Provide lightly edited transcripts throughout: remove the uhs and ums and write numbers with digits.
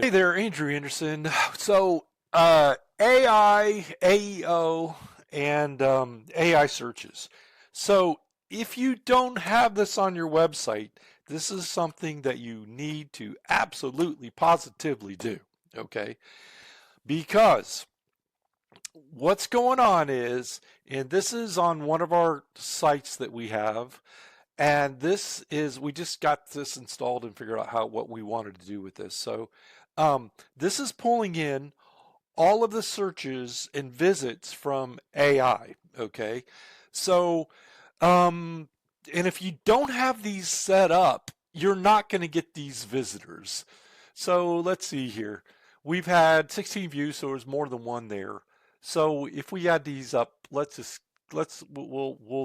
Hey there, Andrew Anderson. So, AI, AEO, and AI searches. So, if you don't have this on your website, this is something that you need to absolutely, positively do. Okay? Because what's going on is, and this is on one of our sites that we have, and this is, we just got this installed and figured out what we wanted to do with this. So, this is pulling in all of the searches and visits from AI. Okay. So, um, and if you don't have these set up, you're not going to get these visitors. So let's see here. We've had 16 views, so there's more than one there. So if we add these up, we'll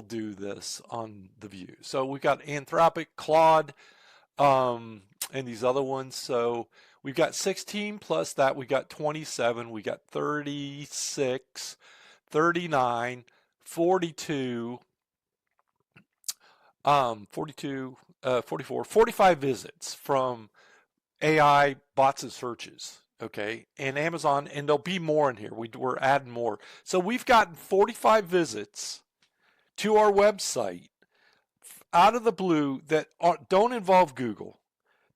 do this on the view. So we've got Anthropic, Claude, and these other ones. So we've got 16 plus that. We got 27. We got 36, 39, 42, 42, 44, 45 visits from AI bots and searches. Okay, and Amazon, and there'll be more in here. We're adding more. So we've gotten 45 visits to our website out of the blue that don't involve Google,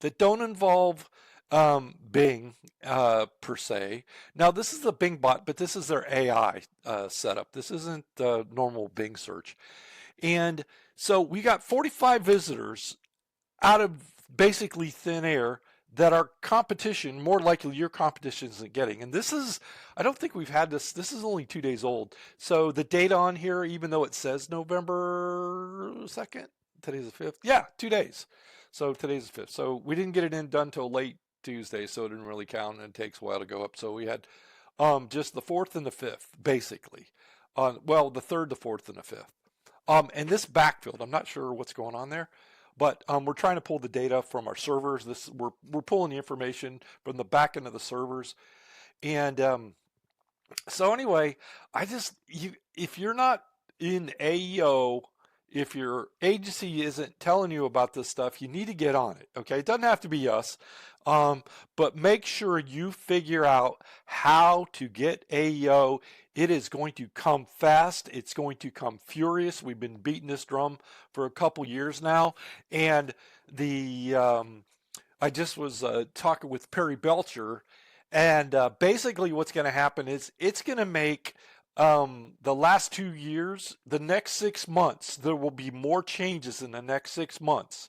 that don't involve Bing per se. Now, this is the Bing bot, but this is their AI setup. This isn't normal Bing search. And so we got 45 visitors out of basically thin air that our competition, more likely your competition, isn't getting. And this is, I don't think we've had this. This is only 2 days old. So the data on here, even though it says November 2nd, today's the 5th. Yeah, 2 days. So today's the 5th. So we didn't get it done till late Tuesday, so it didn't really count, and it takes a while to go up. So we had just the 4th and the 5th, basically. Well, the 3rd, the 4th, and the 5th. And this backfilled, I'm not sure what's going on there, but we're trying to pull the data from our servers. We're pulling the information from the back end of the servers, and so anyway, if you're not in AEO, if your agency isn't telling you about this stuff, you need to get on it. Okay, it doesn't have to be us, but make sure you figure out how to get AEO. It is going to come fast. It's going to come furious. We've been beating this drum for a couple years now, and the I just was talking with Perry Belcher, and basically what's going to happen is it's going to make the last 2 years, the next 6 months, there will be more changes in the next 6 months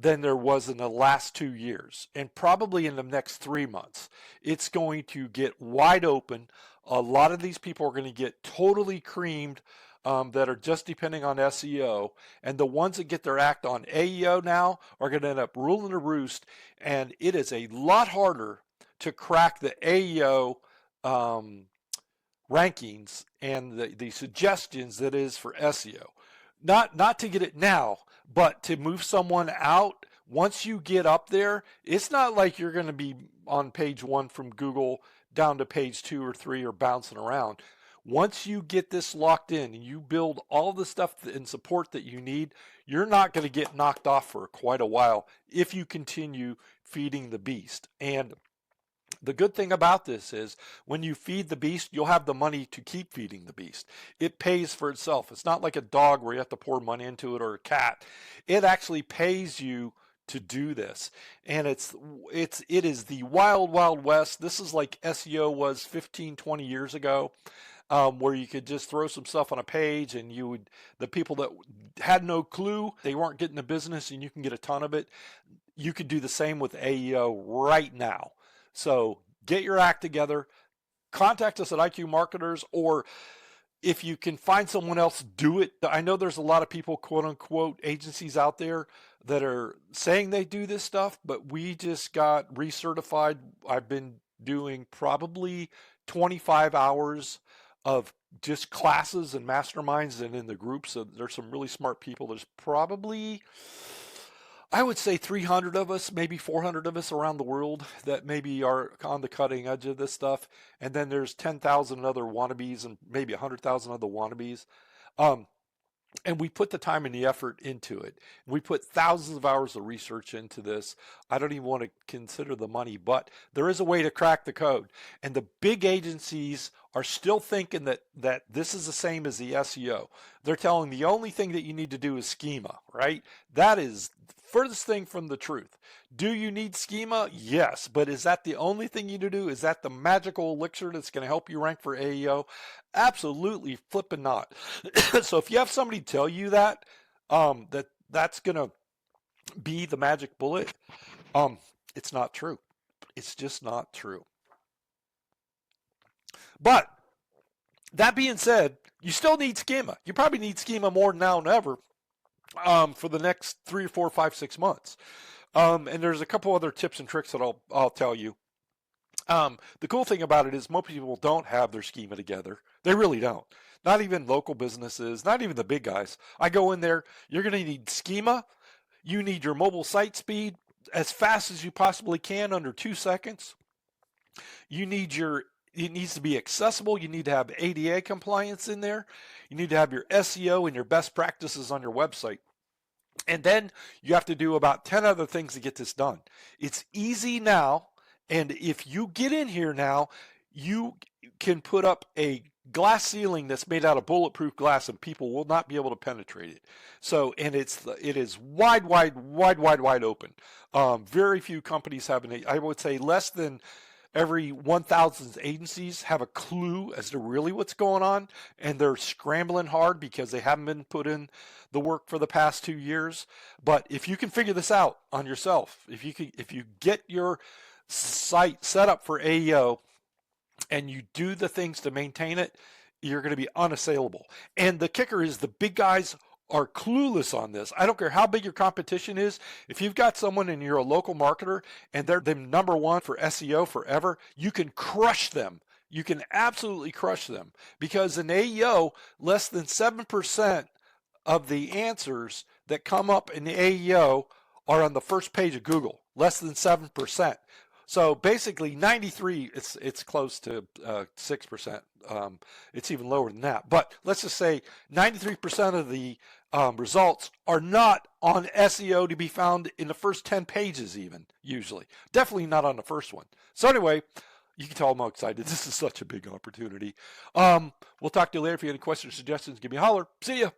than there was in the last 2 years, and probably in the next 3 months. It's going to get wide open. A lot of these people are going to get totally creamed that are just depending on SEO, and the ones that get their act on AEO now are going to end up ruling the roost, and it is a lot harder to crack the AEO rankings and the suggestions that is for SEO. Not to get it now, but to move someone out. Once you get up there, it's not like you're going to be on page 1 from Google down to page 2 or 3 or bouncing around. Once you get this locked in and you build all the stuff and support that you need, you're not going to get knocked off for quite a while if you continue feeding the beast. And the good thing about this is when you feed the beast, you'll have the money to keep feeding the beast. It pays for itself. It's not like a dog where you have to pour money into it, or a cat. It actually pays you to do this. And it is the wild, wild west. This is like SEO was 15, 20 years ago. Where you could just throw some stuff on a page, and the people that had no clue, they weren't getting the business, and you can get a ton of it. You could do the same with AEO right now. So get your act together, contact us at IQ Marketers, or if you can find someone else, do it. I know there's a lot of people, quote unquote, agencies out there that are saying they do this stuff, but we just got recertified. I've been doing probably 25 hours of just classes and masterminds and in the groups. So there's some really smart people. There's probably, I would say, 300 of us, maybe 400 of us around the world that maybe are on the cutting edge of this stuff. And then there's 10,000 other wannabes and maybe 100,000 other wannabes. And we put the time and the effort into it. We put thousands of hours of research into this. I don't even want to consider the money, but there is a way to crack the code. And the big agencies are still thinking that this is the same as the SEO. They're telling the only thing that you need to do is schema, right? That is the furthest thing from the truth. Do you need schema? Yes, but is that the only thing you need to do? Is that the magical elixir that's going to help you rank for AEO? Absolutely flipping not. So if you have somebody tell you that, that's going to be the magic bullet, it's not true. It's just not true. But that being said, you still need schema. You probably need schema more now than ever for the next 3 or 4, 5, 6 months. And there's a couple other tips and tricks that I'll tell you. The cool thing about it is most people don't have their schema together. They really don't. Not even local businesses, not even the big guys. I go in there, you're going to need schema. You need your mobile site speed as fast as you possibly can, under 2 seconds. You need it needs to be accessible. You need to have ADA compliance in there. You need to have your SEO and your best practices on your website. And then you have to do about 10 other things to get this done. It's easy now. And if you get in here now, you can put up a glass ceiling that's made out of bulletproof glass, and people will not be able to penetrate it. So, and it is wide open. Very few companies have I would say less than every 1,000 agencies have a clue as to really what's going on, and they're scrambling hard because they haven't been put in the work for the past 2 years. But if you can figure this out on yourself, if you get your site set up for AEO and you do the things to maintain it, you're going to be unassailable. And the kicker is the big guys are clueless on this. I don't care how big your competition is. If you've got someone and you're a local marketer and they're the number one for SEO forever, you can crush them. You can absolutely crush them, because in AEO, less than 7% of the answers that come up in the AEO are on the first page of Google. Less than 7%. So basically 93, it's close to 6%. It's even lower than that. But let's just say 93% of the results are not on SEO to be found in the first 10 pages even, usually. Definitely not on the first one. So anyway, you can tell I'm excited. This is such a big opportunity. We'll talk to you later. If you have any questions or suggestions, give me a holler. See ya.